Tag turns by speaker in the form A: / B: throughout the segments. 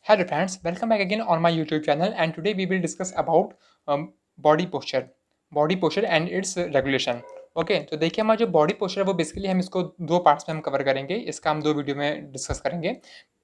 A: Hello friends, welcome back again on my YouTube channel and today we will discuss about body posture, body posture and its regulation. Okay तो देखिए हमारा जो body posture है वो basically हम इसको दो पार्ट्स में हम कवर करेंगे। इसका हम दो वीडियो में डिस्कस करेंगे।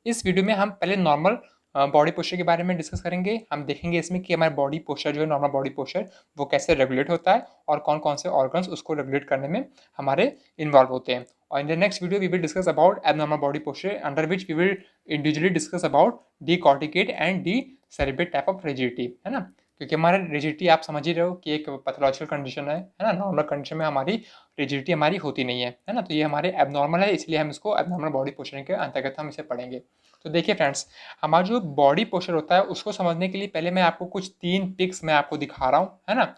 A: इस वीडियो में हम पहले नॉर्मल बॉडी पोस्चर के बारे में डिस्कस करेंगे। हम देखेंगे इसमें कि हमारा बॉडी पोस्चर जो है नॉर्मल बॉडी पोस्चर वो कैसे रेगुलेट होता है और कौन कौन से ऑर्गन्स उसको रेगुलेट करने में हमारे इन्वॉल्व होते हैं। और in the next video we will discuss about abnormal body posture under which we will individually discuss about decorticate and decerebrate type of rigidity, है ना। क्योंकि हमारा रिजिडिटी आप समझ ही रहे हो कि एक पैथोलॉजिकल कंडीशन है ना। नॉर्मल कंडीशन में हमारी रिजिडिटी हमारी होती नहीं है ना। तो ये हमारे एबनॉर्मल है, इसलिए हम इसको एबनॉर्मल बॉडी पोस्चर के अंतर्गत हम इसे पढ़ेंगे। तो देखिए फ्रेंड्स, हमारा जो बॉडी पोस्चर होता है उसको समझने के लिए पहले मैं आपको कुछ 3 पिक्स मैं आपको दिखा रहा हूँ, है ना।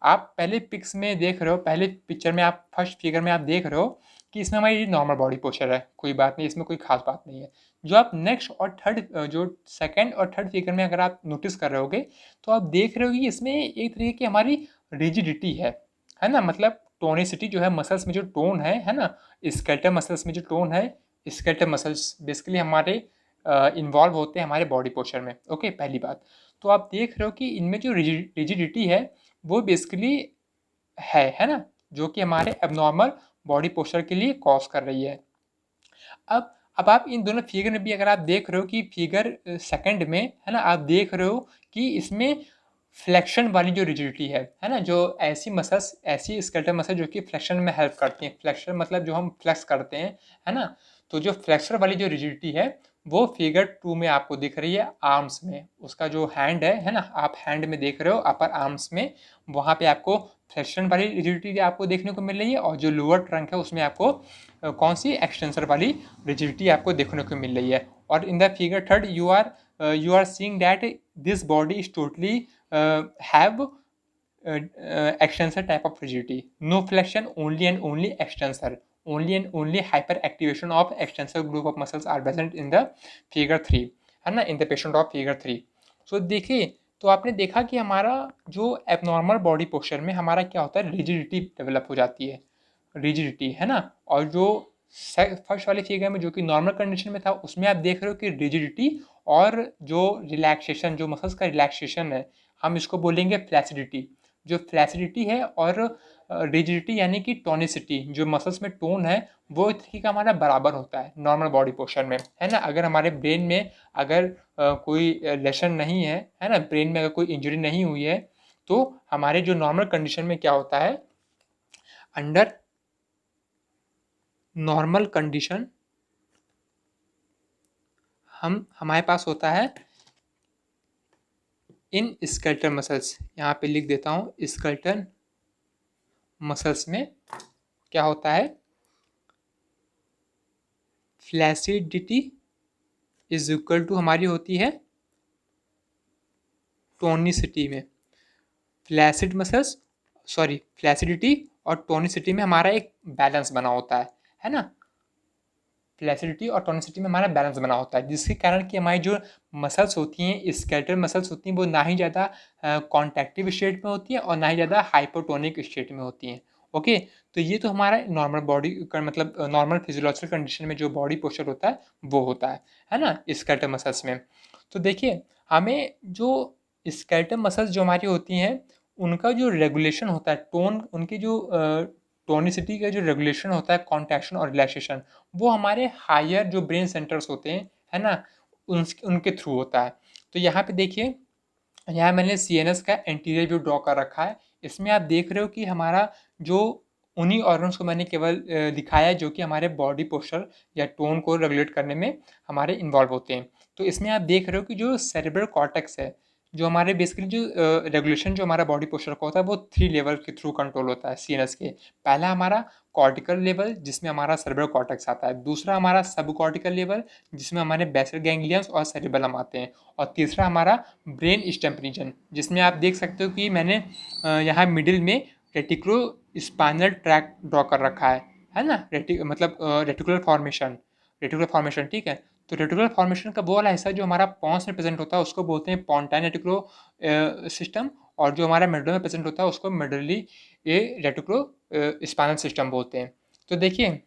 A: आप पहले पिक्स में देख रहे हो, पहले पिक्चर में आप फर्स्ट फिगर में आप देख रहे हो कि इसमें हमारी नॉर्मल बॉडी पोस्चर है, कोई बात नहीं, इसमें कोई खास बात नहीं है। जो आप नेक्स्ट और थर्ड जो सेकंड और थर्ड फिगर में अगर आप नोटिस कर रहे होगे तो आप देख रहे हो कि इसमें एक तरीके की हमारी रिजिडिटी है ना। मतलब टोनिसिटी जो है मसल्स में जो टोन है ना। स्केलेटल मसल्स में जो टोन है, स्केलेटल मसल्स बेसिकली हमारे इन्वॉल्व होते हैं हमारे बॉडी पोस्चर में। ओके, पहली बात तो आप देख रहे हो कि इनमें जो रिजिडिटी है वो बेसिकली है ना, जो कि हमारे एबनॉर्मल बॉडी पोस्चर के लिए कॉज कर रही है। अब आप इन दोनों फिगर में भी अगर आप देख रहे हो कि फिगर सेकंड में है ना, आप देख रहे हो कि इसमें फ्लेक्शन वाली जो रिजिडिटी है ना, जो ऐसी मसल्स, ऐसी स्केलेटल मसल जो कि फ्लेक्शन में हेल्प करती हैं। फ्लेक्शन मतलब जो हम फ्लेक्स करते हैं, है ना। तो जो फ्लेक्सर वाली जो रिजिडिटी है वो फिगर 2 में आपको दिख रही है आर्म्स में। उसका जो हैंड है ना, आप हैंड में देख रहे हो अपर आर्म्स में, वहाँ पे आपको फ्लेक्शन वाली रिजिडिटी आपको देखने को मिल रही है। और जो लोअर ट्रंक है उसमें आपको कौन सी एक्सटेंसर वाली रिजिडिटी आपको देखने को मिल रही है। और in the figure third you are seeing that this body is totally have extensor type of rigidity, no flexion, only and only extensor, only and only hyperactivation of extensor group of muscles are present in the figure 3, है ना, in the patient of figure 3। so देखिए, तो आपने देखा कि हमारा जो abnormal body posture में हमारा क्या होता है, रिजिडिटी डेवलप हो जाती है, रिजिडिटी, है ना। और जो फर्स्ट वाले फिगर में जो कि नॉर्मल कंडीशन में था उसमें आप देख रहे हो कि रिजिडिटी और जो रिलैक्सेशन, जो मसल्स का रिलैक्सेशन है, हम इसको बोलेंगे फ्लैसिडिटी। जो फ्लैसिडिटी है और रिजिडिटी यानी कि टोनिसिटी, जो मसल्स में टोन है वो ठीक हमारा बराबर होता है नॉर्मल बॉडी पोस्चर में, है ना। अगर हमारे ब्रेन में अगर कोई लेशन नहीं है ना, ब्रेन में अगर कोई इंजरी नहीं हुई है तो हमारे जो नॉर्मल कंडीशन में क्या होता है, अंडर नॉर्मल कंडीशन हमारे पास होता है इन स्केलेटल मसल्स, यहाँ पे लिख देता हूँ, स्केलेटल मसल्स में क्या होता है, फ्लैसिडिटी इज इक्वल टू हमारी होती है टोनिसिटी में। फ्लैसिड मसल्स, सॉरी, फ्लैसिडिटी और टोनिसिटी में हमारा एक बैलेंस बना होता है ना। फ्लैसिडिटी और टोनिसिटी में हमारा बैलेंस बना होता है, जिसके कारण कि हमारी जो मसल्स होती हैं, स्केलेटल मसल्स होती हैं, वो ना ही ज़्यादा कॉन्ट्रैक्टिव स्टेट में होती हैं और ना ही ज़्यादा हाइपोटोनिक स्टेट में होती हैं। ओके, तो ये तो हमारा नॉर्मल बॉडी का मतलब नॉर्मल फिजियोलॉजिकल कंडीशन में जो बॉडी पोस्चर होता है वो होता है ना, स्केलेटल मसल्स में। तो देखिए, हमें जो स्केलेटल मसल्स जो हमारी होती हैं उनका जो रेगुलेशन होता है, टोन, उनकी जो टोनिसिटी का जो रेगुलेशन होता है, कॉन्ट्रैक्शन और रिलैक्सेशन, वो हमारे हायर जो ब्रेन सेंटर्स होते हैं, है ना, उनके थ्रू होता है। तो यहाँ पे देखिए, यहाँ मैंने सीएनएस का एंटीरियर व्यू ड्रॉ कर रखा है। इसमें आप देख रहे हो कि हमारा जो उन्हीं ऑर्गन्स को मैंने केवल दिखाया है जो कि हमारे बॉडी पोस्चर या टोन को रेगुलेट करने में हमारे इन्वॉल्व होते हैं। तो इसमें आप देख रहे हो कि जो सेरेब्रल कॉर्टेक्स है, जो हमारे बेसिकली जो रेगुलेशन जो हमारा बॉडी पोस्चर का होता है वो 3 लेवल के थ्रू कंट्रोल होता है सीएनएस के। पहला हमारा कॉर्टिकल लेवल जिसमें हमारा सेरेब्रल कॉर्टेक्स आता है, दूसरा हमारा सब कॉर्टिकल लेवल जिसमें हमारे बेसल गैंग्लियंस और सेरिबेलम आते हैं, और तीसरा हमारा ब्रेन स्टेम रीजन, जिसमें आप देख सकते हो कि मैंने यहाँ मिडिल में रेटिकुलो स्पाइनल ट्रैक ड्रॉ कर रखा है ना, मतलब रेटिकुलर फॉर्मेशन, ठीक है। तो रेटिकुलर फॉर्मेशन का वो वाला हिस्सा जो हमारा पॉन्स में प्रेजेंट होता है उसको बोलते हैं पोंटाइन रेटिकुलो सिस्टम, और जो हमारा मिडल में प्रेजेंट होता है उसको मिडली रेटिकुलो स्पाइनल सिस्टम बोलते हैं। तो देखिए,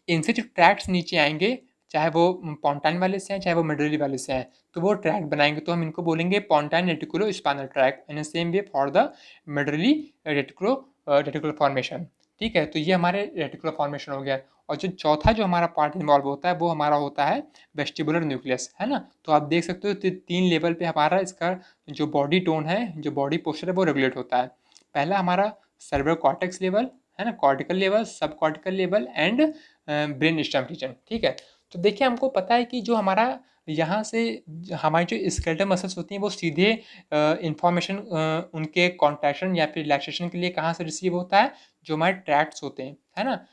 A: इनसे जो ट्रैक्ट्स नीचे आएंगे, चाहे वो पोंटाइन वाले से हैं चाहे वो मेडुलरी वाले से हैं, तो वो ट्रैक बनाएंगे तो हम इनको बोलेंगे pontine reticulospinal tract in same way for the medullary reticular formation. ठीक है, तो ये हमारे रेटिकुलर फॉर्मेशन हो गया। और जो चौथा जो हमारा पार्ट इन्वॉल्व होता है वो हमारा होता है वेस्टिबुलर न्यूक्लियस, है ना। तो आप देख सकते हो 3 लेवल पे हमारा इसका जो बॉडी टोन है, जो बॉडी पोस्चर है वो रेगुलेट होता है। पहला हमारा सेरेब्रल कॉर्टेक्स लेवल, है ना, cortical level, subcortical level and brain stem region. ठीक है, तो देखिए हमको पता है कि जो हमारा यहाँ से हमारी जो स्केलेटल मसल्स होती हैं वो सीधे इंफॉर्मेशन उनके कॉन्ट्रैक्शन या फिर रिलैक्सेशन के लिए कहाँ से रिसीव होता है, जो हमारे ट्रैक्ट्स होते हैं, है ना,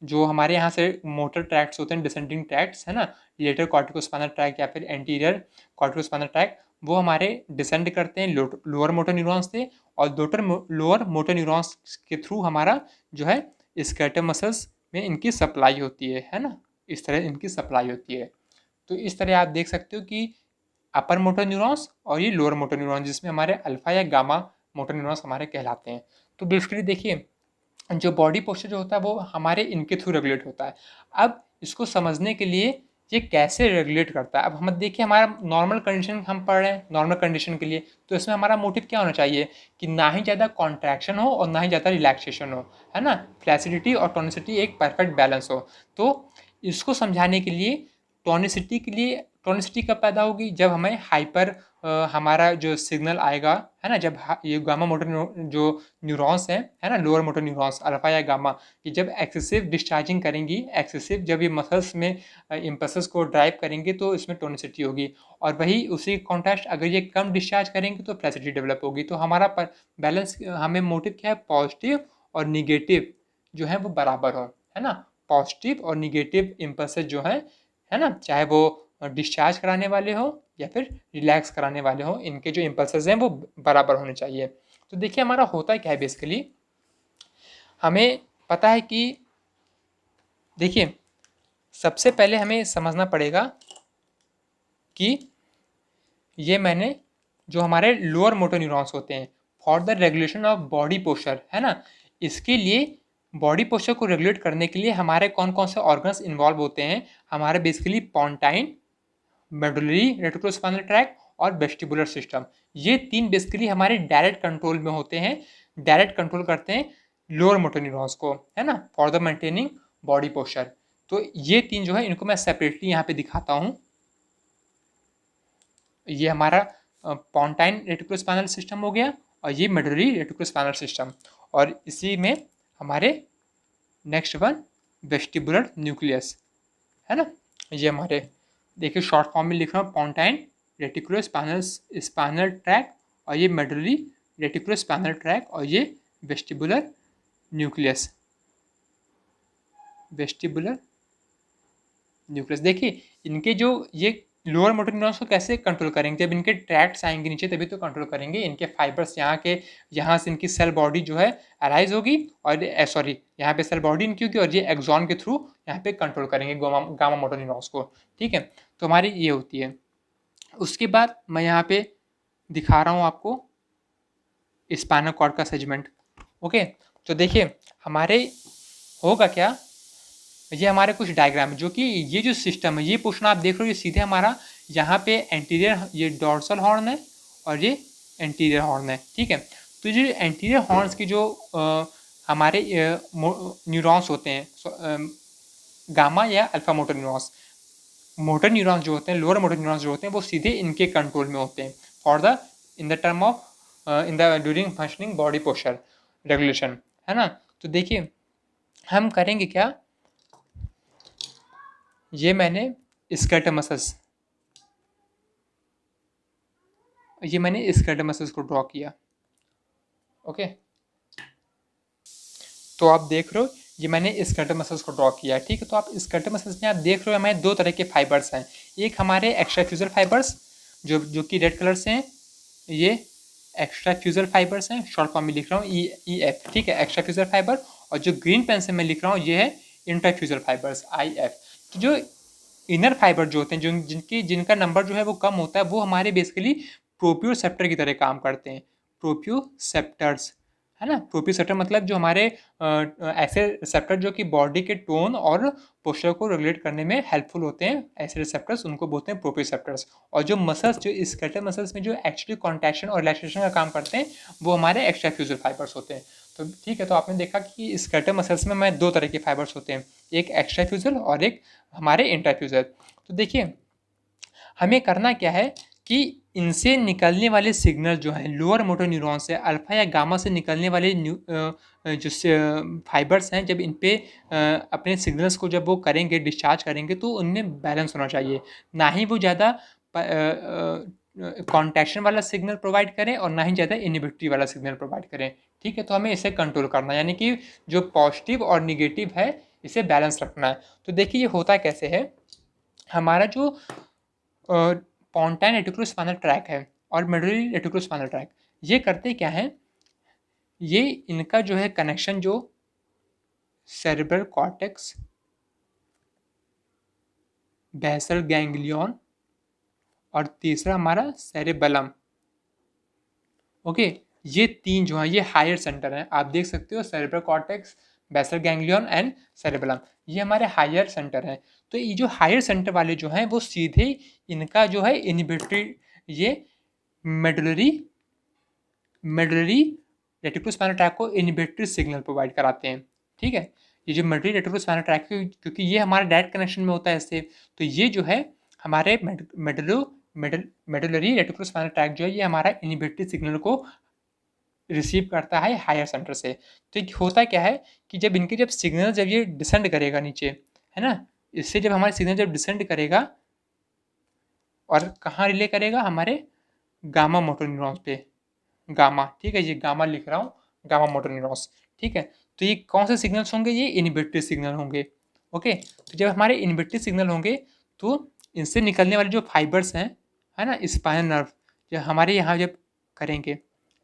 A: जो हमारे यहाँ से मोटर ट्रैक्ट्स होते हैं, डिसेंडिंग ट्रैक्ट्स, है ना, लेटर कॉर्टिकोस्पाइनल ट्रैक या फिर एंटीरियर कॉर्टिकोस्पाइनल ट्रैक, वो हमारे डिसेंड करते हैं लोअर मोटर न्यूरॉन्स से, और लोअर मोटर न्यूरॉन्स के थ्रू हमारा जो है स्केलेटल मसल्स में इनकी सप्लाई होती है ना, इस तरह इनकी सप्लाई होती है। तो इस तरह आप देख सकते हो कि अपर मोटर न्यूरॉन्स और ये लोअर मोटर न्यूरॉन्स, जिसमें हमारे अल्फा या गामा मोटर न्यूरॉन्स हमारे कहलाते हैं। तो बेसिकली देखिए जो बॉडी पोस्चर जो होता है वो हमारे इनके थ्रू रेगुलेट होता है। अब इसको समझने के लिए ये कैसे रेगुलेट करता है, अब हम देखिए हमारा नॉर्मल कंडीशन हम पढ़ रहे हैं, नॉर्मल कंडीशन के लिए तो इसमें हमारा मोटिव क्या होना चाहिए कि ना ही ज़्यादा कॉन्ट्रैक्शन हो और ना ही ज़्यादा रिलैक्सेशन हो, है ना, फ्लैसिडिटी और टोनिसिटी एक परफेक्ट बैलेंस हो। तो इसको समझाने के लिए टोनिसिटी कब पैदा होगी, जब हमें हाइपर हमारा जो सिग्नल आएगा, है ना, जब ये गामा मोटर जो न्यूरॉन्स हैं, है ना, लोअर मोटर न्यूरॉन्स अल्फा या गामा, कि जब एक्सेसिव डिस्चार्जिंग करेंगी, एक्सेसिव जब ये मसल्स में इम्पल्सेस को ड्राइव करेंगे तो इसमें टोनिसिटी होगी। और वही उसी कॉन्ट्रास्ट अगर ये कम डिस्चार्ज करेंगे तो फ्लैसिडिटी डेवलप होगी। तो हमारा बैलेंस हमें मोटिव क्या है, पॉजिटिव और निगेटिव जो है वो बराबर हो, है ना, पॉजिटिव और निगेटिव इम्पल्सेस जो है ना, चाहे वो डिस्चार्ज कराने वाले हो या फिर रिलैक्स कराने वाले हो, इनके जो इम्पल्सेस हैं वो बराबर होने चाहिए। तो देखिए हमारा होता क्या है बेसिकली, हमें पता है कि देखिए सबसे पहले हमें समझना पड़ेगा कि ये मैंने जो हमारे लोअर मोटर न्यूरॉन्स होते हैं for the regulation of body posture, है ना, इसके लिए बॉडी पोस्चर को रेगुलेट करने के लिए हमारे कौन कौन से ऑर्गन्स इन्वॉल्व होते हैं, हमारे बेसिकली पोंटाइन, मेडुलरी रेटिकुलोस्पाइनल ट्रैक और वेस्टिबुलर सिस्टम, ये 3 बेसिकली हमारे डायरेक्ट कंट्रोल में होते हैं, डायरेक्ट कंट्रोल करते हैं लोअर मोटर न्यूरॉन्स को, है ना, for the maintaining body posture. तो ये 3 जो है इनको मैं सेपरेटली यहाँ पे दिखाता हूँ। ये हमारा पोंटाइन रेटिकुलोस्पाइनल सिस्टम हो गया और ये मेडुलरी रेटिकुलोस्पाइनल सिस्टम, और इसी में हमारे नेक्स्ट वन वेस्टिबुलर न्यूक्लियस, है ना, ये हमारे देखिए शॉर्ट फॉर्म में लिख रहा हूँ, पोंटाइन रेटिकुलोस्पाइनल ट्रैक और ये मेडुलरी रेटिकुलोस्पाइनल ट्रैक और ये वेस्टिबुलर न्यूक्लियस, वेस्टिबुलर न्यूक्लियस। देखिए इनके जो ये लोअर मोटर न्यूरॉन्स को कैसे कंट्रोल करेंगे, जब इनके ट्रैक्ट्स आएंगे नीचे तभी तो कंट्रोल करेंगे, इनके फाइबर्स यहाँ से इनकी सेल बॉडी जो है अराइज होगी, और सॉरी यहाँ पे सेल बॉडी इनकी होगी और ये एक्सॉन के थ्रू यहाँ पे कंट्रोल करेंगे गामा मोटर न्यूरॉन्स को। ठीक है, तो हमारी ये होती है। उसके बाद मैं यहाँ पे दिखा रहा हूँ आपको स्पाइनल कॉर्ड का सेगमेंट। ओके, तो देखिए हमारे होगा क्या, ये हमारे कुछ डायग्राम है, जो कि ये जो सिस्टम है, ये पोर्शन आप देख रहे हो, ये सीधे हमारा यहाँ पे एंटीरियर ये डॉर्सल हॉर्न है और ये एंटीरियर हॉर्न है। ठीक है, तो ये एंटीरियर हॉर्न्स की जो हमारे न्यूरॉन्स होते हैं, गामा या अल्फा मोटर न्यूरॉन्स जो होते हैं, लोअर मोटर न्यूरॉन्स जो होते हैं वो सीधे इनके कंट्रोल में होते हैं for the in the term of in the during functioning body posture regulation, है ना। तो देखिए हम करेंगे क्या, ये मैंने स्केलेटल मसल्स को ड्रॉ किया। ओके, तो आप देख रहे हो ये मैंने स्केलेटल मसल्स को ड्रॉ किया है। ठीक है, तो आप स्केलेटल मसल्स में आप देख रहे हो हमारे 2 तरह के फाइबर्स हैं, एक हमारे एक्स्ट्रा फ्यूजल फाइबर्स जो कि रेड कलर से हैं, ये एक्स्ट्रा फ्यूजल फाइबर्स हैं, शॉर्ट फॉर्म में लिख रहा हूँ EF। ठीक है, एक्स्ट्रा फ्यूजल फाइबर, और जो ग्रीन पेन से मैं लिख रहा हूँ ये है इंट्राफ्यूजल फाइबर्स IF। तो जो इनर फाइबर जो होते हैं, जिनका नंबर जो है वो कम होता है, वो हमारे बेसिकली प्रोप्रियोसेप्टर की तरह काम करते हैं, प्रोप्रियोसेप्टर्स, है ना। प्रोप्रियोसेप्टर मतलब जो हमारे ऐसे रिसेप्टर जो कि बॉडी के टोन और पोस्चर को रेगुलेट करने में हेल्पफुल होते हैं, ऐसे रिसेप्टर्स उनको बोलते हैं प्रोप्रियोसेप्टर्स। और जो मसल्स, जो स्केलेटल मसल्स में जो एक्चुअली कॉन्ट्रैक्शन और रिलैक्सेशन का काम करते हैं, वो हमारे एक्स्ट्राफ्यूजल फाइबर्स होते हैं। तो ठीक है, तो आपने देखा कि स्केलेटल मसल्स में हमारे दो तरह के फाइबर्स होते हैं, एक एक्स्ट्राफ्यूजल और एक हमारे इंट्राफ्यूजल। तो देखिए हमें करना क्या है कि इनसे निकलने वाले सिग्नल जो हैं लोअर मोटर न्यूरॉन से, अल्फा या गामा से निकलने वाले जो फाइबर्स हैं, जब इन पे अपने सिग्नल्स को जब वो करेंगे, डिस्चार्ज करेंगे, तो उनमें बैलेंस होना चाहिए। ना ही वो ज़्यादा कॉन्ट्रैक्शन वाला सिग्नल प्रोवाइड करें और ना ही ज़्यादा इनहिबिटरी वाला सिग्नल प्रोवाइड करें। ठीक है, तो हमें इसे कंट्रोल करना है, यानी कि जो पॉजिटिव और निगेटिव है इसे बैलेंस रखना है। तो देखिए ये होता कैसे है, हमारा जो पोंटाइन रेटिकुलोस्पाइनल ट्रैक है और मेडुलरी रेटिकुलोस्पाइनल ट्रैक, ये करते क्या है, ये इनका जो है कनेक्शन जो सेरेब्रल कॉर्टेक्स, बेसल गैंग्लियन और तीसरा हमारा सेरेबेलम, ओके, ये तीन जो हैं ये हायर सेंटर हैं। आप देख सकते हो cerebral cortex, basal ganglion and cerebellum, ये हमारे हायर सेंटर हैं। तो ये जो हायर सेंटर वाले जो हैं वो सीधे इनका जो है इनहिबिटरी, ये मेडुलरी मेडुलरी रेटिकुलोस्पाइनल ट्रैक को इनहिबिटरी सिग्नल प्रोवाइड कराते हैं। ठीक है, ये जो मेडुलरी रेटिकुलोस्पाइनल ट्रैक, क्योंकि ये हमारा डायरेक्ट कनेक्शन में होता है इससे, तो ये जो है हमारे मेडुलरी रेटिकुलोस्पाइनल ट्रैक जो है ये हमारा इनहिबिटरी सिग्नल को रिसीव करता है हायर सेंटर से। तो होता क्या है कि जब इनके जब सिग्नल जब ये डिसेंड करेगा नीचे, है ना, इससे जब हमारे सिग्नल जब डिसेंड करेगा और कहाँ रिले करेगा, हमारे गामा मोटर न्यूरॉन्स पे, गामा, ठीक है, ये गामा लिख रहा हूँ, गामा मोटर न्यूरॉन्स। ठीक है, तो ये कौन से सिग्नल्स होंगे, ये इनहिबिटरी सिग्नल होंगे। ओके, तो जब हमारे इनहिबिटरी सिग्नल होंगे तो इनसे निकलने वाले जो फाइबर्स हैं, है ना, स्पाइनल नर्व, जब हमारे यहाँ जब करेंगे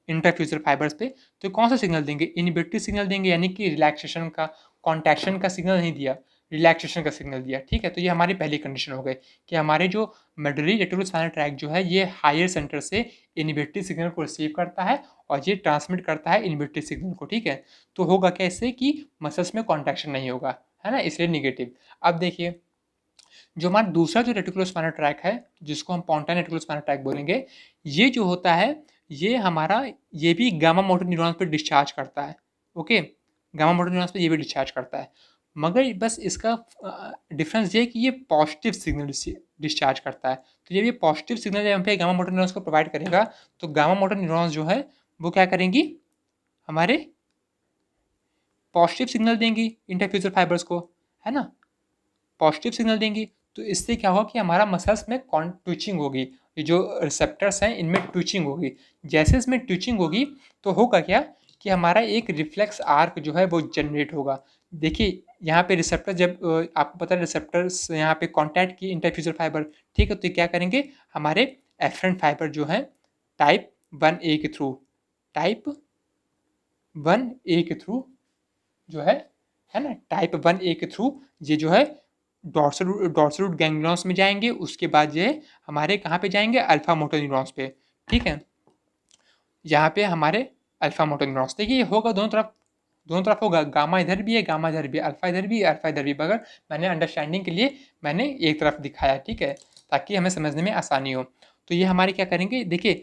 A: इंटरफ्यूजल फाइबर्स पे, तो कौन सा सिग्नल देंगे, इनहिबिटरी सिग्नल देंगे, यानी कि रिलैक्सेशन का, कॉन्ट्रैक्शन का सिग्नल नहीं दिया, रिलैक्सेशन का सिग्नल दिया। ठीक है, तो ये हमारी पहली कंडीशन हो गई कि हमारे जो मेडुलरी रेटिकुलोस्पाइनल ट्रैक जो है ये हायर सेंटर से इनहिबिटरी सिग्नल को रिसीव करता है और ये ट्रांसमिट करता है इनहिबिटरी सिग्नल को। ठीक है, तो होगा क्या इससे कि मसल्स में कॉन्ट्रैक्शन नहीं होगा, है ना, इसलिए निगेटिव। अब देखिए जो हमारा दूसरा जो रेटिकुलोस्पाइनल ट्रैक है, जिसको हम पोंटाइन रेटिकुलोस्पाइनल ट्रैक बोलेंगे, ये जो होता है ये हमारा, ये भी गामा मोटर न्यूरॉन्स पे डिस्चार्ज करता है। ओके, गामा मोटर न्यूरॉन्स पे ये भी डिस्चार्ज करता है, मगर बस इसका डिफरेंस ये है कि ये पॉजिटिव सिग्नल डिस्चार्ज करता है। तो जब ये पॉजिटिव सिग्नल जब हम पे गामा मोटर न्यूरॉन्स को प्रोवाइड करेगा, तो गामा मोटर न्यूरॉन्स जो है वो क्या करेंगी, हमारे पॉजिटिव सिग्नल देंगी इंटरफ्यूजल फाइबर्स को, है ना, पॉजिटिव सिग्नल देंगी। तो इससे क्या होगा कि हमारा मसल्स में ट्विचिंग होगी, ये जो रिसेप्टर्स हैं इनमें ट्विचिंग होगी। जैसे इसमें ट्विचिंग होगी तो होगा क्या कि हमारा एक रिफ्लेक्स आर्क जो है वो जनरेट होगा। देखिए यहाँ पे रिसेप्टर जब आपको पता है रिसेप्टर्स यहाँ पे कांटेक्ट की इंटरफ्यूजल फाइबर, ठीक है, तो क्या करेंगे, हमारे एफरेंट फाइबर जो है टाइप 1A के थ्रू, टाइप 1A के थ्रू जो है ना, टाइप 1A के थ्रू ये जो है डॉर्सल रूट गैंग्लियंस में जाएंगे, उसके बाद ये हमारे कहाँ पे जाएंगे, अल्फा मोटर न्यूरॉन्स पे। ठीक है, यहाँ पे हमारे अल्फा मोटर न्यूरॉन्स, देखिए ये होगा दोनों तरफ होगा, गामा इधर भी है, गामा इधर भी है, अल्फा इधर भी है, अल्फा इधर भी, मगर मैंने अंडरस्टैंडिंग के लिए मैंने एक तरफ दिखाया। ठीक है, ताकि हमें समझने में आसानी हो। तो ये हमारे क्या करेंगे, देखिए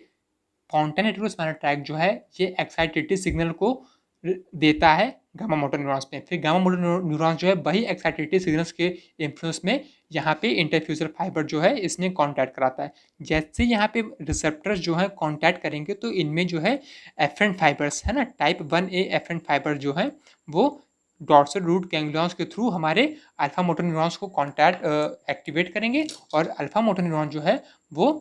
A: पोंटाइन रेटिकुलोस्पाइनल ट्रैक जो है ये एक्साइटेटरी सिग्नल को देता है गामा मोटर न्यूरॉन्स में, फिर गामा मोटर न्यूरॉन्स जो है वही एक्साइटेटरी सिग्नल्स के इन्फ्लुएंस में यहाँ पे इंटरफ्यूजल फाइबर जो है इसमें कांटेक्ट कराता है। जैसे यहाँ पे रिसेप्टर्स जो है कांटेक्ट करेंगे तो इनमें जो है एफरेंट फाइबर्स, है ना, टाइप 1A एफरेंट फाइबर जो है वो डॉर्सल रूट गैंग्लियंस के थ्रू हमारे अल्फा मोटर न्यूरॉन्स को कांटेक्ट एक्टिवेट करेंगे, और अल्फा मोटर न्यूरॉन जो है वो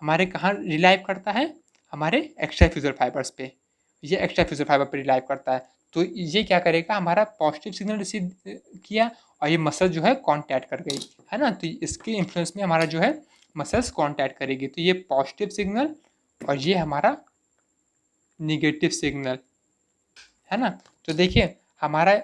A: हमारे कहाँ रिलाइव करता है, हमारे एक्स्ट्राफ्यूजल फाइबर्स पे, ये एक्स्ट्राफ्यूजल फाइबर पे रिलाइव करता है। तो ये क्या करेगा, हमारा पॉजिटिव सिग्नल रिसीव किया और ये मसल जो है कांटेक्ट कर गई, है ना, तो इसके इन्फ्लुएंस में हमारा जो है मसल्स कांटेक्ट करेगी, तो ये पॉजिटिव सिग्नल और ये हमारा निगेटिव सिग्नल, है ना। तो देखिए हमारा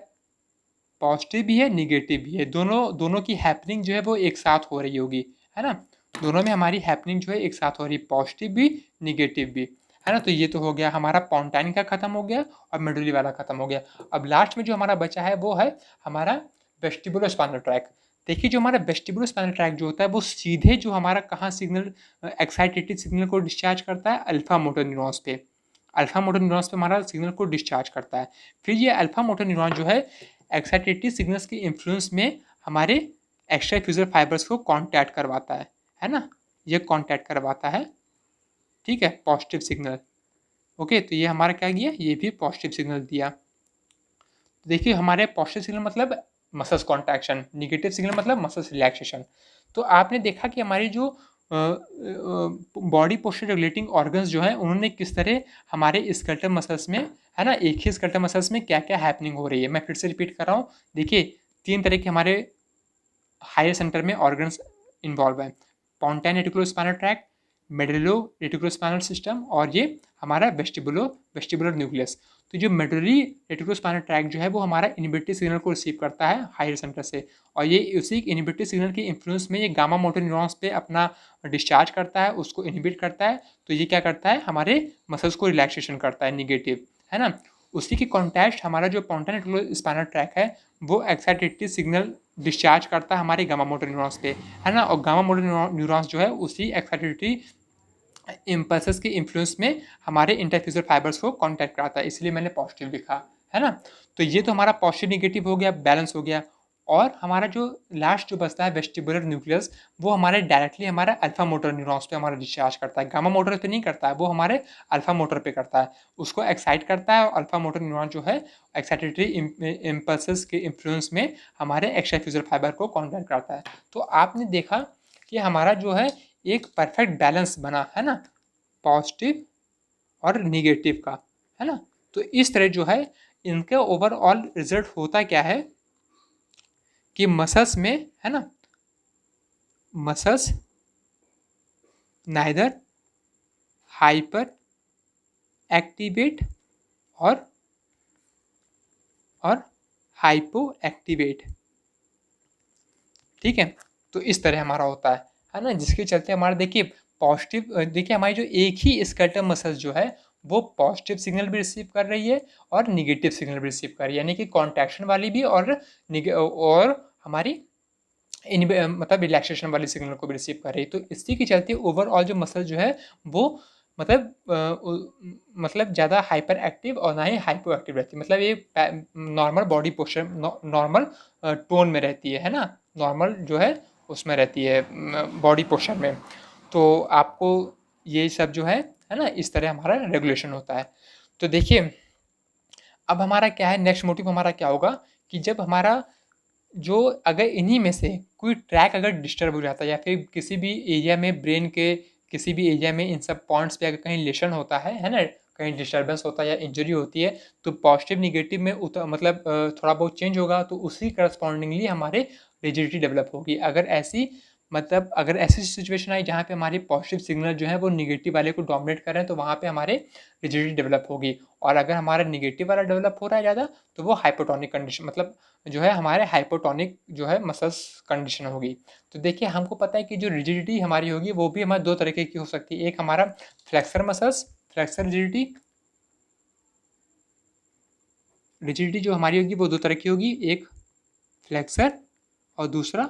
A: पॉजिटिव भी है निगेटिव भी है, दोनों की हैपनिंग जो है वो एक साथ हो रही होगी, है ना, दोनों में हमारी हैपनिंग जो है एक साथ हो रही है, पॉजिटिव भी निगेटिव भी। है ना। तो ये तो हो गया हमारा पोंटाइन का खत्म हो गया और मेडुलरी वाला खत्म हो गया। अब लास्ट में जो हमारा बचा है वो है हमारा वेस्टिबुलो स्पाइनल ट्रैक। देखिए जो हमारा वेस्टिबुलो स्पाइनल ट्रैक जो होता है वो सीधे जो हमारा कहाँ सिग्नल एक्साइटेटेड सिग्नल को डिस्चार्ज करता है अल्फा मोटर न्यूरॉन्स पे। अल्फा मोटर न्यूरॉन्स पे हमारा सिग्नल को डिस्चार्ज करता है। फिर ये अल्फा मोटर न्यूरॉन जो है एक्साइटेटेड सिग्नल्स के इन्फ्लुएंस में हमारे एक्स्ट्रा फ्यूजर फाइबर्स को कॉन्टैक्ट करवाता है ना। ये कॉन्टैक्ट करवाता है, ठीक है, पॉजिटिव सिग्नल। ओके, तो ये हमारा क्या गया, ये भी पॉजिटिव सिग्नल दिया। तो देखिए हमारे पॉजिटिव सिग्नल मतलब मसल्स कॉन्ट्रैक्शन, निगेटिव सिग्नल मतलब मसल्स रिलैक्सेशन। तो आपने देखा कि हमारी जो बॉडी पोस्चर रेगुलेटिंग ऑर्गन्स जो है उन्होंने किस तरह हमारे स्केलेटल मसल्स में, है ना, एक ही स्केलेटल मसल्स में क्या क्या हैपनिंग हो रही है। मैं फिर से रिपीट कर रहा हूँ। देखिए 3 तरह के हमारे हायर सेंटर में ऑर्गन्स इन्वॉल्व हैं, पोंटाइन रेटिकुलोस्पाइनल ट्रैक्ट, मेडुलो रेटिकुलोस्पाइनल सिस्टम और ये हमारा वेस्टिबुलर न्यूक्लियस। तो जो मेडुलरी रेटिकुलोस्पाइनल ट्रैक्ट जो है वो हमारा इनहिबिटरी सिग्नल को रिसीव करता है हायर सेंटर से, और ये उसी इनहिबिटरी सिग्नल के इन्फ्लुएंस में ये गामा मोटर न्यूरॉन्स पे अपना डिस्चार्ज करता है, उसको इनहिबिट करता है। तो ये क्या करता है, हमारे मसल्स को रिलैक्सेशन करता है, निगेटिव, है ना। उसी की कॉन्टेस्ट हमारा जो पोंटाइन रेटिकुलोस्पाइनल ट्रैक है वो एक्साइटेटरी सिग्नल डिस्चार्ज करता है हमारे गामा मोटर न्यूरॉन्स पे, है ना। और गामा मोटर न्यूरॉन्स जो है उसी एक्साइटेटरी इम्पल्सेस के इन्फ्लुएंस में हमारे इंटरफ्यूजर फाइबर्स को कांटेक्ट कराता है, इसलिए मैंने पॉजिटिव लिखा, है ना। तो ये तो हमारा पॉजिटिव निगेटिव हो गया, बैलेंस हो गया। और हमारा जो लास्ट जो बचता है वेस्टिबुलर न्यूक्लियस, वो हमारे डायरेक्टली हमारा अल्फा मोटर न्यूरॉन्स पे हमारा डिस्चार्ज करता है, गामा मोटर पे नहीं करता है, वो हमारे अल्फा मोटर पे करता है, उसको एक्साइट करता है। और अल्फा मोटर न्यूरॉन जो है एक्साइटेटरी इम्पल्सेस के इन्फ्लुएंस में हमारे एक्स्ट्राफ्यूजर फाइबर को कॉन्टैक्ट करता है। तो आपने देखा कि हमारा जो है एक परफेक्ट बैलेंस बना, है ना, पॉजिटिव और निगेटिव का, है ना। तो इस तरह जो है इनके ओवरऑल रिजल्ट होता क्या है कि मसल्स में, है ना, मसल्स नाइदर हाइपर एक्टिवेट और हाइपो एक्टिवेट, ठीक है। तो इस तरह हमारा होता है ना, जिसके चलते हमारा देखिए पॉजिटिव, देखिए हमारी जो एक ही स्केलेटल मसल्स जो है वो पॉजिटिव सिग्नल भी रिसीव कर रही है और निगेटिव सिग्नल भी रिसीव कर रही है, यानी कि कॉन्ट्रैक्शन वाली भी और हमारी इन मतलब रिलैक्सेशन वाली सिग्नल को भी रिसीव कर रही है। तो इसी के चलते ओवरऑल जो मसल जो है वो मतलब ज़्यादा हाइपर एक्टिव और ना ही हाइपो एक्टिव रहती है, मतलब ये normal body posture, normal tone में रहती है ना, नॉर्मल जो है उसमें रहती है बॉडी पोस्चर में। तो आपको ये सब जो है ना, इस तरह हमारा रेगुलेशन होता है। तो देखिए अब हमारा क्या है, नेक्स्ट मोटिव हमारा क्या होगा कि जब हमारा जो अगर इन्हीं में से कोई ट्रैक अगर डिस्टर्ब हो जाता है या फिर किसी भी एरिया में ब्रेन के किसी भी एरिया में इन सब पॉइंट्स पे अगर कहीं लेशन होता है ना, कहीं डिस्टर्बेंस होता है या इंजरी होती है, तो पॉजिटिव निगेटिव में मतलब थोड़ा बहुत चेंज होगा, तो उसी करस्पॉन्डिंगली हमारे रिजिडिटी डेवलप होगी। अगर ऐसी सिचुएशन आई जहाँ पे हमारी पॉजिटिव सिग्नल जो है वो निगेटिव वाले को डोमिनेट कर रहे हैं, तो वहाँ पे हमारे रिजिडिटी डेवलप होगी। और अगर हमारा निगेटिव वाला डेवलप हो रहा है ज़्यादा, तो वो हाइपोटोनिक कंडीशन, मतलब जो है हमारे हाइपोटोनिक जो है मसल्स कंडीशन होगी। तो देखिए हमको पता है कि जो रिजिडिटी हमारी होगी वो भी हमारे 2 तरीके की हो सकती है। एक हमारा फ्लेक्सर मसल्स, फ्लेक्सर रिजिडिटी जो हमारी होगी वो 2 तरह की होगी, एक फ्लेक्सर और दूसरा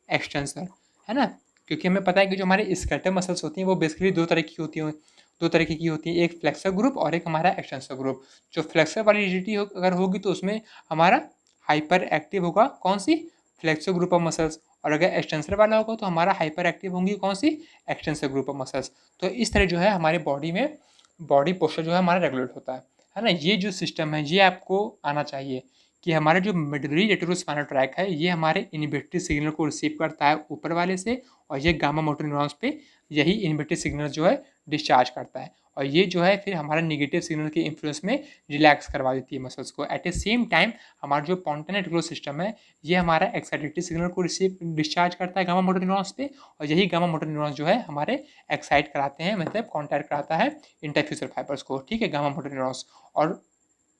A: एक्सटेंसर, है ना। क्योंकि हमें पता है कि जो हमारे स्केलेटल मसल्स होती हैं वो बेसिकली 2 तरह की होती हैं, 2 तरीके की होती है, एक फ्लेक्सर ग्रुप और एक हमारा एक्सटेंसर ग्रुप। जो फ्लेक्सर वाली रिजिडिटी अगर होगी तो उसमें हमारा हाइपर एक्टिव होगा कौन सी, फ्लेक्सर ग्रुप ऑफ मसल्स, और अगर एक्सटेंसर वाला होगा तो हमारा हाइपर एक्टिव होंगी कौन सी, एक्सटेंसर ग्रुप ऑफ मसल्स। तो इस तरह जो है हमारे बॉडी में बॉडी पोस्चर जो है हमारा रेगुलेट होता है ना। ये जो सिस्टम है ये आपको आना चाहिए कि हमारा जो मेडुलरी रेटिकुलोस्पाइनल ट्रैक है ये हमारे इनहिबिटरी सिग्नल को रिसीव करता है ऊपर वाले से, और ये गामा मोटर न्यूरॉन्स पे यही इनहिबिटरी सिग्नल जो है डिस्चार्ज करता है, और ये जो है फिर हमारा निगेटिव सिग्नल के इन्फ्लुएंस में रिलैक्स करवा देती है मसल्स को। एट द सेम टाइम हमारा जो पोंटाइन रेटिकुलर सिस्टम है ये हमारा एक्साइटेटरी सिग्नल को रिसीव डिस्चार्ज करता है गामा मोटर न्यूरॉन्स पे, और यही गामा मोटर न्यूरॉन्स जो है हमारे एक्साइट कराते हैं, मतलब कॉन्टैक्ट कराता है इंटरफ्यूजर फाइबर्स को, ठीक है, गामा मोटर न्यूरॉन्स। और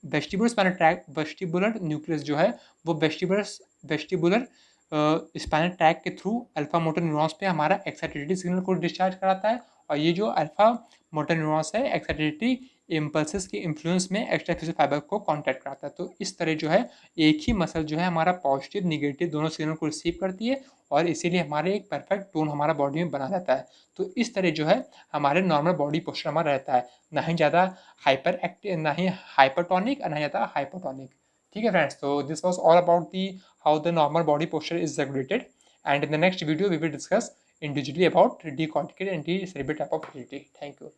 A: वेस्टिबुलर न्यूक्लियस जो है वो वेस्टिबुलर स्पाइनल ट्रैक के थ्रू अल्फा मोटर न्यूरॉन्स पे हमारा एक्साइटेटरी सिग्नल को डिस्चार्ज कराता है, और ये जो अल्फा मोटर न्यूरॉन्स है एक्साइटेटरी इम्पल्सेस के इन्फ्लुएंस में एक्स्ट्रा एपिसिल फाइबर को कॉन्टैक्ट कराता है। तो इस तरह जो है एक ही मसल जो है हमारा पॉजिटिव निगेटिव दोनों सिग्नल को रिसीव करती है और इसीलिए हमारे एक परफेक्ट टोन हमारा बॉडी में बना रहता है। तो इस तरह जो है हमारे नॉर्मल बॉडी पोस्चर हमारा रहता है, ना ही ज़्यादा हाइपर एक्टिव, ना ही हाइपरटोनिक और ना ही ज़्यादा हाइपोटोनिक। ठीक है फ्रेंड्स, तो this was all about the how the normal body posture is regulated, and in the next video we will discuss individually about decorticated and cerebral type of rigidity. Thank you.